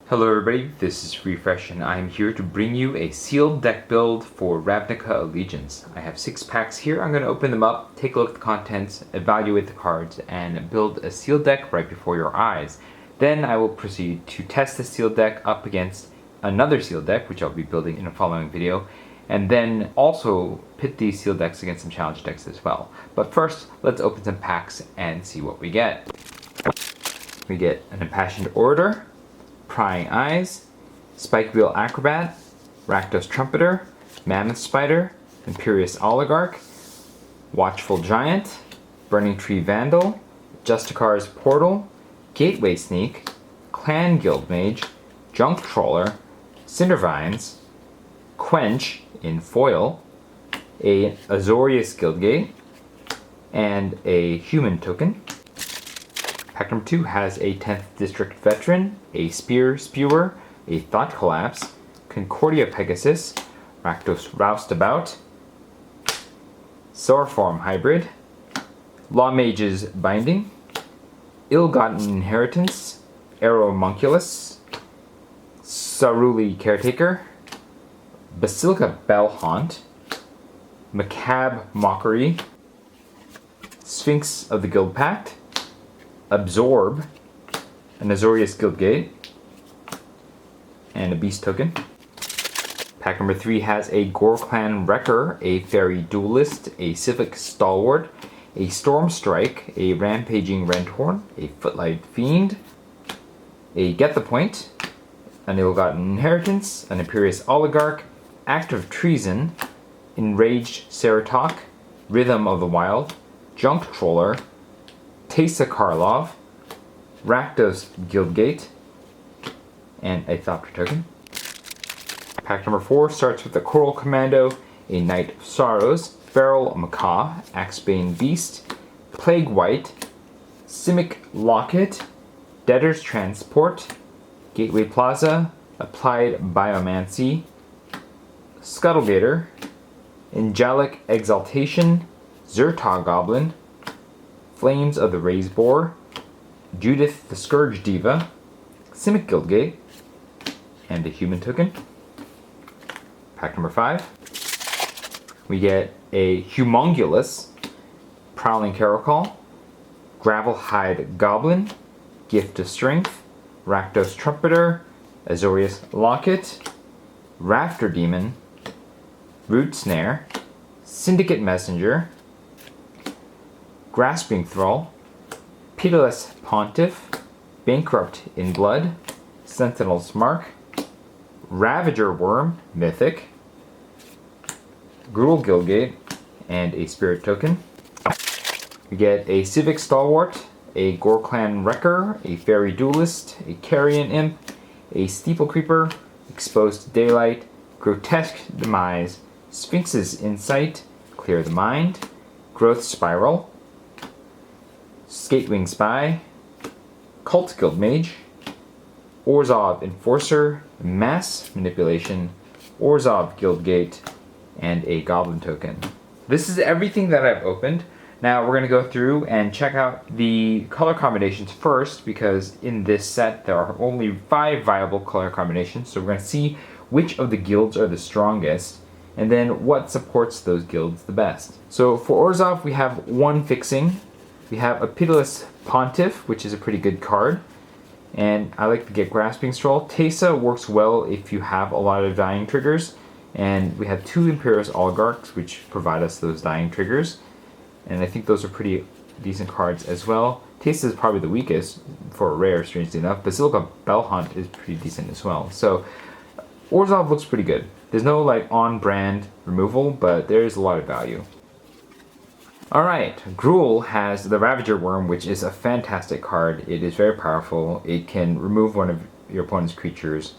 Hello everybody, this is Refresh and I am here to bring you a sealed deck build for Ravnica Allegiance. I have 6 packs here. I'm going to open them up, take a look at the contents, evaluate the cards, and build a sealed deck right before your eyes. Then I will proceed to test the sealed deck up against another sealed deck, which I'll be building in a following video, and then also pit these sealed decks against some challenge decks as well. But first, let's open some packs and see what we get. We get an Impassioned Orator, Prying Eyes, Spikewheel Acrobat, Rakdos Trumpeter, Mammoth Spider, Imperious Oligarch, Watchful Giant, Burning Tree Vandal, Justicar's Portal, Gateway Sneak, Clan Guild Mage, Junk Trawler, Cindervines, Quench in foil, a Azorius Guildgate, and a Human Token. Pack number 2 has a 10th District Veteran, a Spear Spewer, a Thought Collapse, Concordia Pegasus, Rakdos Roustabout, Sourform Hybrid, Law Mage's Binding, Ill-Gotten Inheritance, Aeromunculus, Saruli Caretaker, Basilica Bellhaunt, Macabre Mockery, Sphinx of the Guild Pact, Absorb, an Azorius Guildgate, and a Beast Token. Pack number 3 has a Gore-Clan Wrecker, a Fairy Duelist, a Civic Stalwart, a Storm Strike, a Rampaging Renthorn, a Footlight Fiend, a Get the Point, an Ill-Gotten Inheritance, an Imperious Oligarch, Act of Treason, Enraged Ceratok, Rhythm of the Wild, Junk Trawler, Teysa Karlov, Rakdos Guildgate, and a Thopter Token. Pack number 4 starts with a Coral Commando, a Knight of Sorrows, Feral Macaw, Axebane Beast, Plague White, Simic Locket, Debtor's Transport, Gateway Plaza, Applied Biomancy, Scuttlegator, Angelic Exaltation, Zertog Goblin, Flames of the Raise Boar, Judith the Scourge Diva, Simic Guildgate, and a Human Token. Pack number 5. We get a Humongulous, Prowling Caracol, Gravelhide Goblin, Gift of Strength, Rakdos Trumpeter, Azorius Locket, Rafter Demon, Root Snare, Syndicate Messenger, Grasping Thrall, Pitiless Pontiff, Bankrupt in Blood, Sentinel's Mark, Ravager Worm, Mythic, Gruul Guildgate, and a Spirit Token. We get a Civic Stalwart, a Gore-Clan Wrecker, a Fairy Duelist, a Carrion Imp, a Steeple Creeper, Exposed Daylight, Grotesque Demise, Sphinx's Insight, Clear the Mind, Growth Spiral, Skatewing Spy, Cult Guild Mage, Orzhov Enforcer, Mass Manipulation, Orzhov Guildgate, and a Goblin Token. This is everything that I've opened. Now we're going to go through and check out the color combinations first, because in this set there are only 5 viable color combinations, so we're going to see which of the guilds are the strongest, and then what supports those guilds the best. So for Orzhov we have 1 fixing. We have a Pitiless Pontiff, which is a pretty good card, and I like to get Grasping Stroll. Teysa works well if you have a lot of dying triggers, and we have 2 Imperious Oligarchs, which provide us those dying triggers, and I think those are pretty decent cards as well. Teysa is probably the weakest for a rare, strangely enough. Basilica Bellhaunt is pretty decent as well. So Orzhov looks pretty good. There's no like on-brand removal, but there is a lot of value. Alright, Gruul has the Ravager Worm, which is a fantastic card. It is very powerful. It can remove one of your opponent's creatures,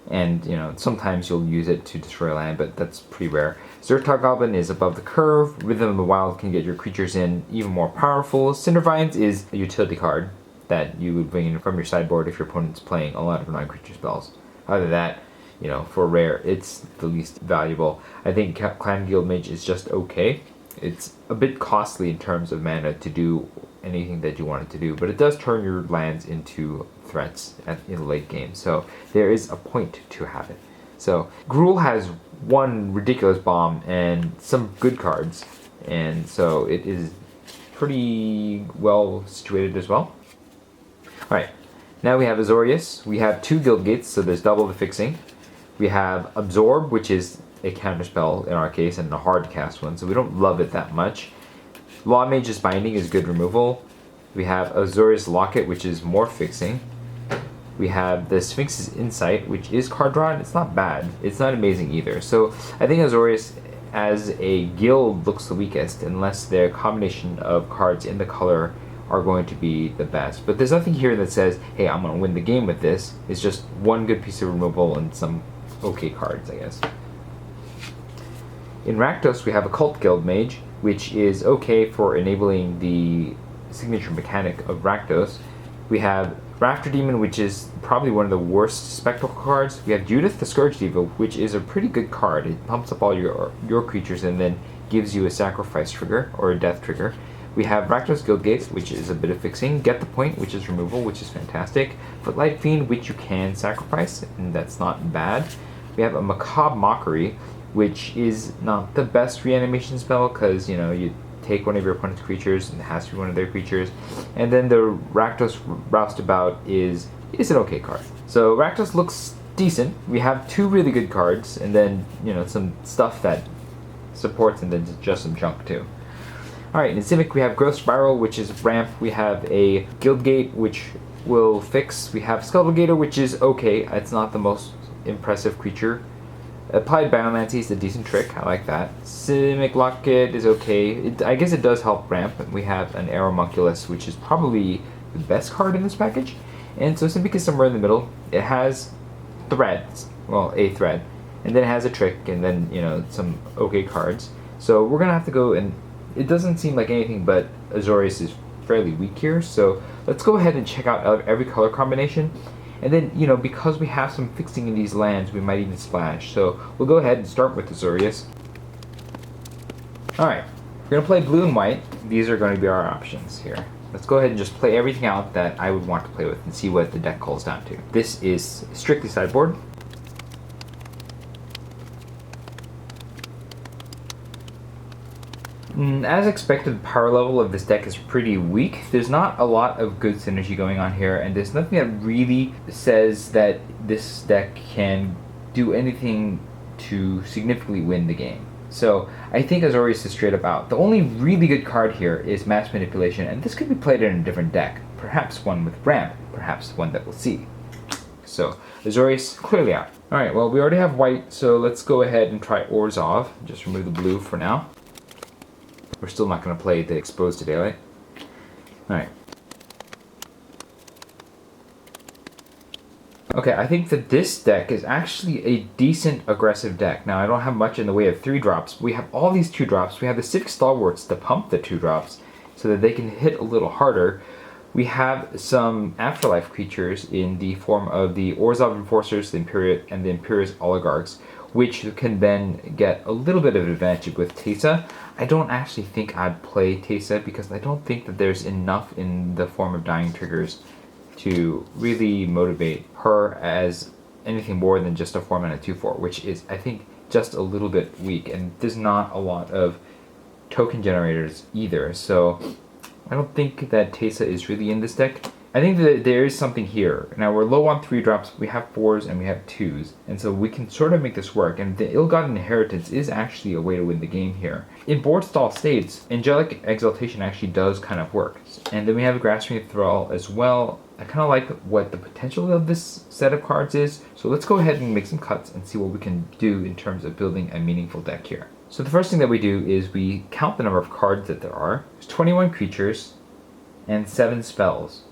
and sometimes you'll use it to destroy land, but that's pretty rare. Zertog Goblin is above the curve. Rhythm of the Wild can get your creatures in even more powerful. Cindervines is a utility card that you would bring in from your sideboard if your opponent's playing a lot of non-creature spells. Other than that, for rare, it's the least valuable. I think Clan Guild Mage is just okay. It's a bit costly in terms of mana to do anything that you want it to do, but it does turn your lands into threats in the late game, so there is a point to have it. So Gruul has one ridiculous bomb and some good cards, and so it is pretty well situated as well. Alright, now we have Azorius. We have 2 Guild Gates, so there's double the fixing. We have Absorb, which is a counterspell in our case, and a hard to cast one, so we don't love it that much. Lawmage's Binding is good removal. We have Azorius Locket, which is more fixing. We have the Sphinx's Insight, which is card draw, and it's not bad. It's not amazing either. So I think Azorius as a guild looks the weakest, unless their combination of cards in the color are going to be the best. But there's nothing here that says, hey, I'm going to win the game with this. It's just one good piece of removal and some okay cards, I guess. In Rakdos, we have a Cult Guild Mage, which is okay for enabling the signature mechanic of Rakdos. We have Rafter Demon, which is probably one of the worst spectacle cards. We have Judith the Scourge Diva, which is a pretty good card. It pumps up all your creatures and then gives you a sacrifice trigger or a death trigger. We have Rakdos Guildgate, which is a bit of fixing. Get the Point, which is removal, which is fantastic. Footlight Fiend, which you can sacrifice, and that's not bad. We have a Macabre Mockery, which is not the best reanimation spell because, you know, you take one of your opponent's creatures and it has to be one of their creatures. And then the Rakdos Roustabout is an okay card. So Rakdos looks decent. We have 2 really good cards and then, you know, some stuff that supports and then just some junk too. Alright, in Simic we have Growth Spiral, which is ramp. We have a Guildgate, which will fix. We have Scuttlegator, which is okay. It's not the most impressive creature. Applied Biomancy is a decent trick. I like that. Simic Locket is okay. I guess it does help ramp. We have an Aeromunculus, which is probably the best card in this package. And so Simic is somewhere in the middle. It has threads, well, a thread, and then it has a trick, and then, you know, some okay cards. So we're gonna have to go, and it doesn't seem like anything but Azorius is fairly weak here. So let's go ahead and check out every color combination. And then, you know, because we have some fixing in these lands, we might even splash. So we'll go ahead and start with Azorius. Alright, we're going to play blue and white. These are going to be our options here. Let's go ahead and just play everything out that I would want to play with and see what the deck calls down to. This is strictly sideboard. As expected, the power level of this deck is pretty weak. There's not a lot of good synergy going on here, and there's nothing that really says that this deck can do anything to significantly win the game. So I think Azorius is straight up out. The only really good card here is Mass Manipulation, and this could be played in a different deck. Perhaps one with ramp, perhaps one that we'll see. So Azorius clearly out. Alright, well we already have white, so let's go ahead and try Orzhov. Just remove the blue for now. We're still not going to play the Exposed to Daylight. Alright. Okay, I think that this deck is actually a decent aggressive deck. Now, I don't have much in the way of 3-drops. We have all these 2-drops. We have the Civic Stalwarts to pump the 2-drops so that they can hit a little harder. We have some Afterlife creatures in the form of the Orzhov Enforcers, the Imperius, and the Imperius Oligarchs, which can then get a little bit of advantage with Teysa. I don't actually think I'd play Teysa because I don't think that there's enough in the form of dying triggers to really motivate her as anything more than just a 4-mana 2/4, which is, I think, just a little bit weak. And there's not a lot of token generators either, so I don't think that Teysa is really in this deck. I think that there is something here. Now we're low on 3-drops, we have 4s and we have 2s, and so we can sort of make this work, and the Ill-Gotten Inheritance is actually a way to win the game here. In board stall states, Angelic Exaltation actually does kind of work. And then we have a Grasping Thrall as well. I kind of like what the potential of this set of cards is, so let's go ahead and make some cuts and see what we can do in terms of building a meaningful deck here. So the first thing that we do is we count the number of cards that there are. There's 21 creatures and 7 spells.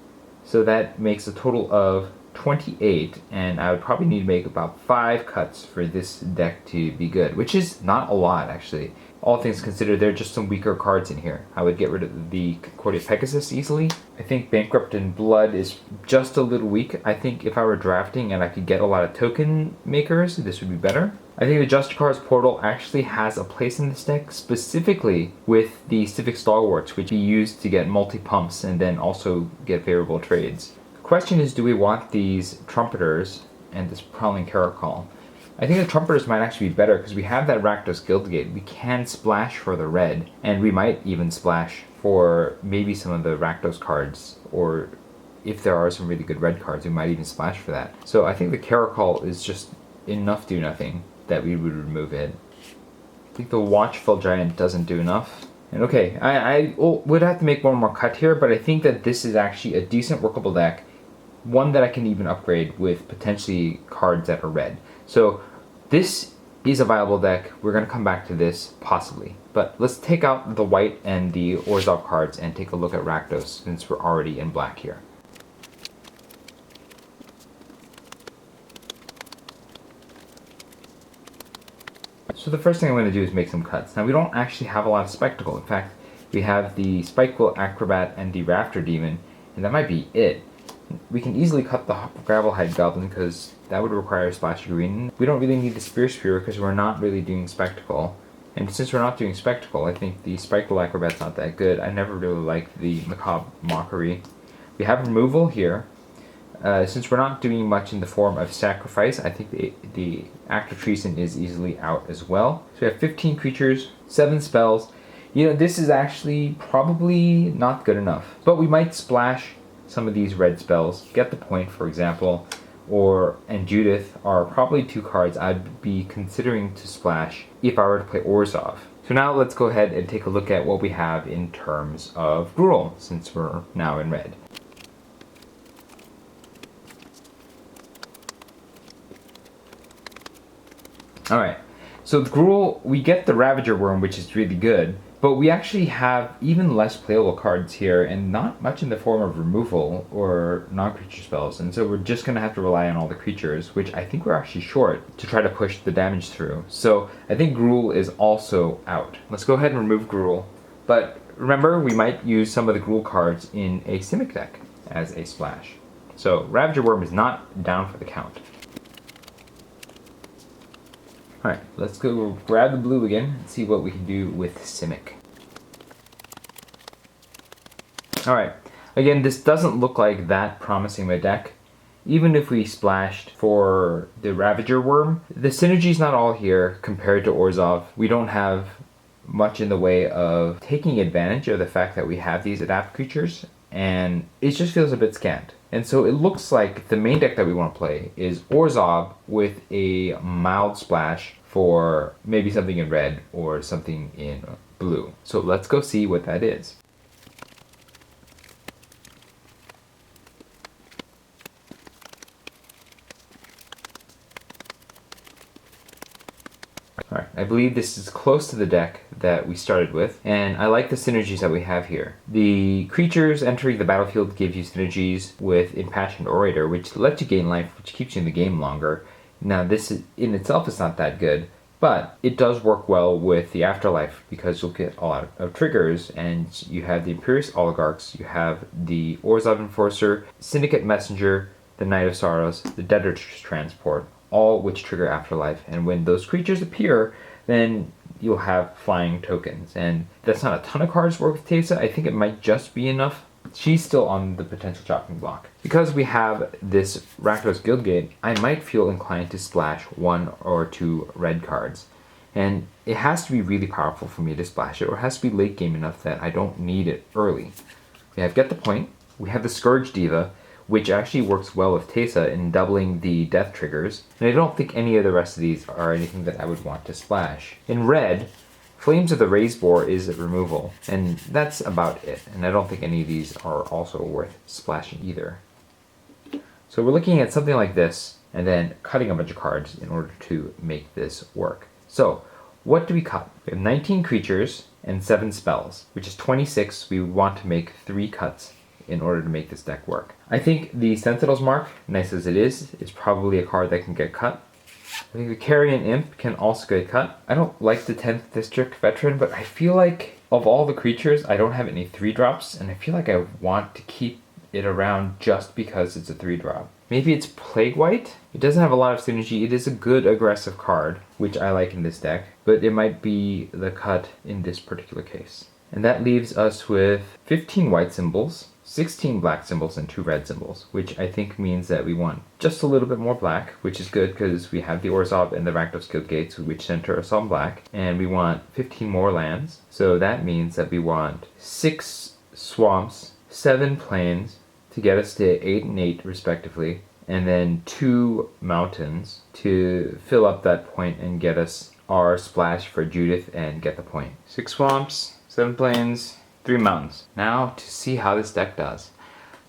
So that makes a total of 28, and I would probably need to make about 5 cuts for this deck to be good, which is not a lot actually. All things considered, there are just some weaker cards in here. I would get rid of the Concordia Pegasus easily. I think Bankrupt in Blood is just a little weak. I think if I were drafting and I could get a lot of token makers, this would be better. I think the Just Cars portal actually has a place in this deck, specifically with the Civic Stalwarts, which we use to get multi-pumps and then also get favorable trades. The question is, do we want these Trumpeters and this Prowling Caracol? I think the Trumpeters might actually be better because we have that Rakdos Guildgate. We can splash for the red, and we might even splash for maybe some of the Rakdos cards, or if there are some really good red cards, we might even splash for that. So I think the Caracol is just enough do nothing that we would remove it. I think the Watchful Giant doesn't do enough. And okay, I would have to make one more cut here, but I think that this is actually a decent workable deck. One that I can even upgrade with potentially cards that are red. So this is a viable deck. We're going to come back to this, possibly. But let's take out the white and the Orzhov cards and take a look at Rakdos, since we're already in black here. So the first thing I'm going to do is make some cuts. Now we don't actually have a lot of Spectacle. In fact, we have the Spikequill Acrobat and the Rafter Demon, and that might be it. We can easily cut the Gravelhide Goblin because that would require a splash of green. We don't really need the Spear because we're not really doing Spectacle. And since we're not doing Spectacle, I think the Spikequill Acrobat's not that good. I never really liked the Macabre Mockery. We have removal here. Since we're not doing much in the form of sacrifice, I think the Act of Treason is easily out as well. So we have 15 creatures, 7 spells. You know, this is actually probably not good enough. But we might splash some of these red spells. Get the Point, for example, and Judith are probably 2 cards I'd be considering to splash if I were to play Orzhov. So now let's go ahead and take a look at what we have in terms of Gruul, since we're now in red. Alright, so with Gruul, we get the Ravager Worm, which is really good, but we actually have even less playable cards here, and not much in the form of removal or non-creature spells, and so we're just going to have to rely on all the creatures, which I think we're actually short, to try to push the damage through. So I think Gruul is also out. Let's go ahead and remove Gruul, but remember, we might use some of the Gruul cards in a Simic deck as a splash. So Ravager Worm is not down for the count. Alright, let's go grab the blue again and see what we can do with Simic. Alright, again, this doesn't look like that promising of a deck. Even if we splashed for the Ravager Worm, the synergy's not all here compared to Orzhov. We don't have much in the way of taking advantage of the fact that we have these adapt creatures, and it just feels a bit scant. And so it looks like the main deck that we want to play is Orzhov with a mild splash for maybe something in red or something in blue. So let's go see what that is. Alright, I believe this is close to the deck that we started with, and I like the synergies that we have here. The creatures entering the battlefield gives you synergies with Impassioned Orator, which lets you gain life, which keeps you in the game longer. Now this in itself is not that good, but it does work well with the Afterlife because you'll get a lot of triggers, and you have the Imperious Oligarchs, you have the Orzhov Enforcer, Syndicate Messenger, the Knight of Sorrows, the Debtor's Transport, all which trigger Afterlife, and when those creatures appear, then you'll have flying tokens. And that's not a ton of cards work with Teysa. I think it might just be enough. She's still on the potential chopping block. Because we have this Rakdos Guildgate, I might feel inclined to splash 1 or 2 red cards. And it has to be really powerful for me to splash it, or it has to be late game enough that I don't need it early. We have Get the Point, we have the Scourge Diva, which actually works well with Teysa in doubling the death triggers, and I don't think any of the rest of these are anything that I would want to splash. In red, Flames of the Raised Boar is removal, and that's about it, and I don't think any of these are also worth splashing either. So we're looking at something like this, and then cutting a bunch of cards in order to make this work. So, what do we cut? We have 19 creatures and 7 spells, which is 26. We would want to make 3 cuts in order to make this deck work. I think the Sentinel's Mark, nice as it is probably a card that can get cut. I think the Carrion Imp can also get cut. I don't like the 10th District Veteran, but I feel like of all the creatures, I don't have any 3-drops, and I feel like I want to keep it around just because it's a 3-drop. Maybe it's Plague White? It doesn't have a lot of synergy. It is a good aggressive card, which I like in this deck, but it might be the cut in this particular case. And that leaves us with 15 white symbols, 16 black symbols, and 2 red symbols, which I think means that we want just a little bit more black, which is good because we have the Orzhov and the Rakdos Guild Gates, which center us on black, and we want 15 more lands. So that means that we want 6 swamps, 7 plains to get us to 8 and 8 respectively, and then 2 mountains to fill up that point and get us our splash for Judith and get the point. 6 swamps, 7 plains, 3 mountains. Now to see how this deck does.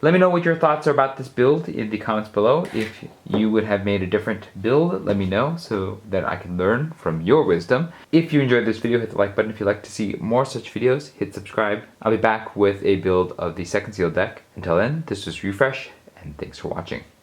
Let me know what your thoughts are about this build in the comments below. If you would have made a different build, let me know so that I can learn from your wisdom. If you enjoyed this video, hit the like button. If you'd like to see more such videos, hit subscribe. I'll be back with a build of the second seal deck. Until then, this was Refresh, and thanks for watching.